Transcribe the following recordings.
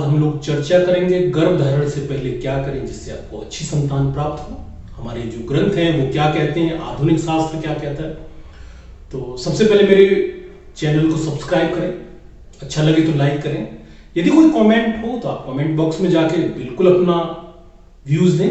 हम लोग चर्चा करेंगे गर्भधारण से पहले क्या करें जिससे आपको अच्छी संतान प्राप्त हो। हमारे जो ग्रंथ हैं वो क्या कहते हैं, आधुनिक शास्त्र क्या कहता है। तो सबसे पहले मेरे चैनल को सब्सक्राइब करें, अच्छा लगे तो लाइक करें। यदि कोई कमेंट हो तो आप कमेंट बॉक्स में जाके बिल्कुल अपना व्यूज दें,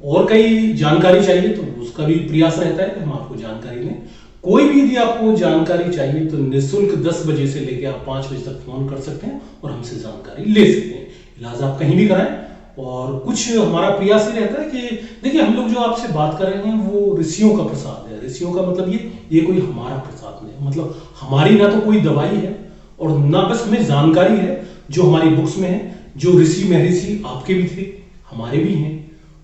और कई जानकारी चाहिए तो उसका भी प्रयास रहता है कि हम आपको जानकारी दें। कोई भी यदि आपको जानकारी चाहिए तो निःशुल्क 10 बजे से लेकर आप 5 बजे तक फोन कर सकते हैं और हमसे जानकारी ले सकते हैं। इलाज आप कहीं भी कराएं। और कुछ हमारा प्रयास ही रहता है कि देखिए, हम लोग जो आपसे बात कर रहे हैं वो ऋषियों का प्रसाद है। ऋषियों का मतलब ये कोई हमारा प्रसाद नहीं, मतलब हमारी ना तो कोई दवाई है और ना बस हमें जानकारी है जो हमारी बुक्स में है। जो ऋषि महर्षि आपके भी थे, हमारे भी हैं,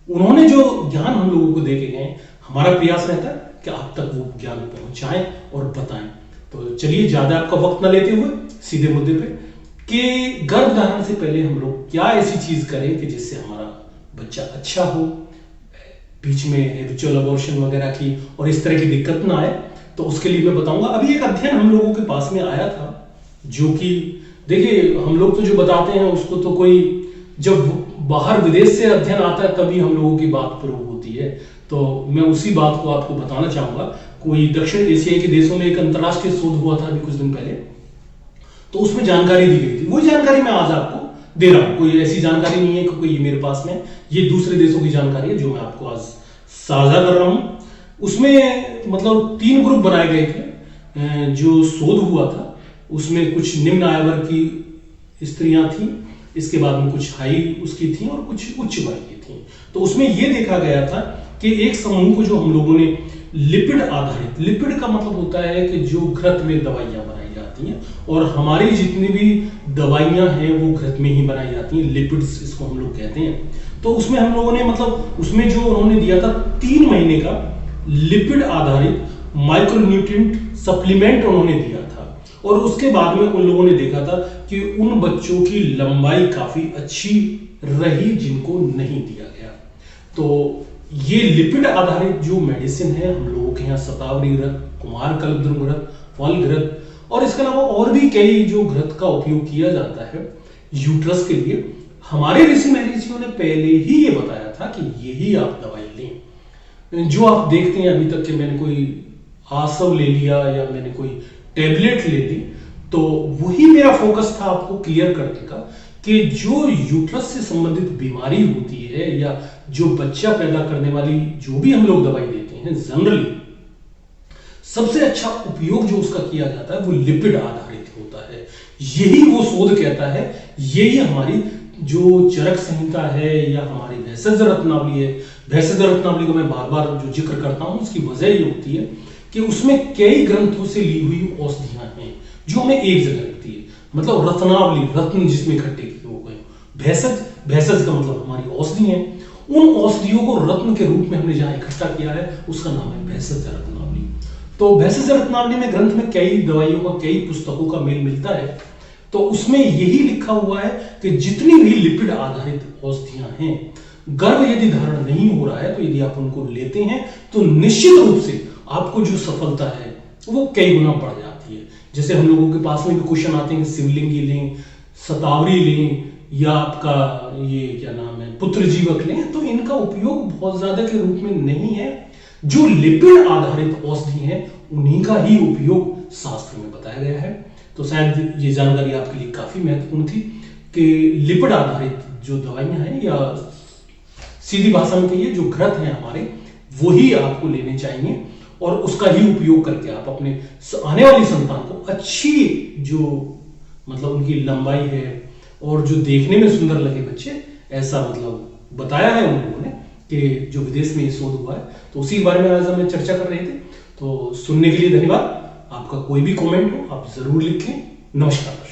उन्होंने जो ज्ञान हम लोगों को दे के गए, हमारा प्रयास रहता है कि आप तक वो ज्ञान पहुंचाएं और बताएं। तो चलिए ज्यादा आपका वक्त ना लेते हुए सीधे मुद्दे पे कि गर्भधारण से पहले हम लोग क्या ऐसी चीज करें कि जिससे हमारा बच्चा अच्छा हो, बीच में हैबिचुअल अबॉर्शन वगैरह की और इस तरह की दिक्कत ना आए। तो उसके लिए मैं बताऊंगा। अभी एक अध्ययन हम लोगों के पास में आया था, जो कि देखिए हम लोग तो जो बताते हैं उसको तो कोई जब बाहर विदेश से अध्ययन आता है तभी हम लोगों की बात प्रूव होती है। तो मैं उसी बात को आपको बताना चाहूंगा। कोई दक्षिण एशिया के देशों में एक अंतर्राष्ट्रीय शोध हुआ था अभी कुछ दिन पहले, तो उसमें जानकारी दी गई थी। वही जानकारी मैं आज आपको दे रहा हूं। कोई ऐसी जानकारी नहीं है कि कोई मेरे पास में, ये दूसरे देशों की जानकारी है जो मैं आपको आज साझा कर रहा हूं। उसमें मतलब 3 ग्रुप बनाए गए थे। जो शोध हुआ था उसमें कुछ निम्न आय वर्ग की स्त्रियां थी, इसके बाद में कुछ हाई उसकी थी और कुछ उच्च वर्ग की थी। तो उसमें यह देखा गया था कि एक समूह को जो हम लोगों ने लिपिड आधारित, लिपिड का मतलब होता है कि जो घृत में दवाइयां बनाई जाती हैं, और हमारी जितनी भी दवाइयां हैं वो घृत में ही बनाई जाती हैं, लिपिड्स इसको हम लोग कहते हैं। तो उसमें हम लोगों ने मतलब उसमें जो उन्होंने दिया था 3 महीने का लिपिड आधारित माइक्रोन्यूट्रिएंट सप्लीमेंट उन्होंने दिया था। और उसके बाद में उन लोगों ने देखा था कि उन बच्चों की लंबाई काफी अच्छी रही जिनको नहीं दिया गया। तो ये लिपिड आधारित जो मेडिसिन है हम लोगों के यहाँ शतावरी घृत, कुमार कल्पद्रुम घृत, फल घृत और इसके अलावा और भी कई जो घृत का उपयोग किया जाता है यूट्रस के लिए, हमारे ऋषि महर्षियों ने पहले ही ये बताया था कि यही आप दवाई लें। जो आप देखते हैं अभी तक कि मैंने कोई आसव ले लिया या मैंने कोई टैबलेट ले ली, तो वही मेरा फोकस था आपको क्लियर करने का कि जो यूट्रस से संबंधित बीमारी होती है या जो बच्चा पैदा करने वाली जो भी हम लोग दवाई देते हैं, जनरली सबसे अच्छा उपयोग जो उसका किया जाता है वो लिपिड आधारित होता है। यही वो शोध कहता है, यही हमारी जो चरक संहिता है या हमारी भेषज रत्नावली है। भेषज रत्नावली को मैं बार बार जो जिक्र करता हूं उसकी वजह ये होती है कि उसमें कई ग्रंथों से ली हुई औषधियां हैं जो हमें एक जगह रखती है। मतलब रत्नावली, रत्न जिसमें इकट्ठे किए हो गए। भेषज, भेषज का मतलब हमारी औषधि है। उन औषधियों को रत्न के रूप में हमने जहां इकट्ठा किया है उसका नाम है भेषज रत्नावली। तो भेषज रत्नावली में ग्रंथ में कई दवाइयों का, कई पुस्तकों का मेल मिलता है। तो उसमें यही लिखा हुआ है कि जितनी भी लिपिड आधारित औषधियां हैं, गर्भ यदि धारण नहीं हो रहा है तो यदि आप उनको लेते हैं तो निश्चित रूप से आपको जो सफलता है वो कई गुना बढ़ जाती है। जैसे हम लोगों के पास में भी क्वेश्चन आते हैं, शिवलिंगी लें, शतावरी लें या आपका ये क्या नाम है पुत्र जीवक लें, तो इनका उपयोग बहुत ज्यादा के रूप में नहीं है। जो लिपिड आधारित औषधि है उन्हीं का ही उपयोग शास्त्र में बताया गया है। तो शायद ये जानकारी आपके लिए काफी महत्वपूर्ण थी कि लिपिड आधारित जो दवाइयां हैं या सीधी भाषा में कहिए जो घृत हैं हमारे, वही आपको लेने चाहिए और उसका ही उपयोग करके आप अपने आने वाली संतान को अच्छी जो मतलब उनकी लंबाई है और जो देखने में सुंदर लगे बच्चे, ऐसा मतलब बताया है उन लोगों ने कि जो विदेश में ये शोध हुआ है। तो उसी के बारे में आज हम चर्चा कर रहे थे। तो सुनने के लिए धन्यवाद। आपका कोई भी कमेंट हो आप जरूर लिखें। नमस्कार।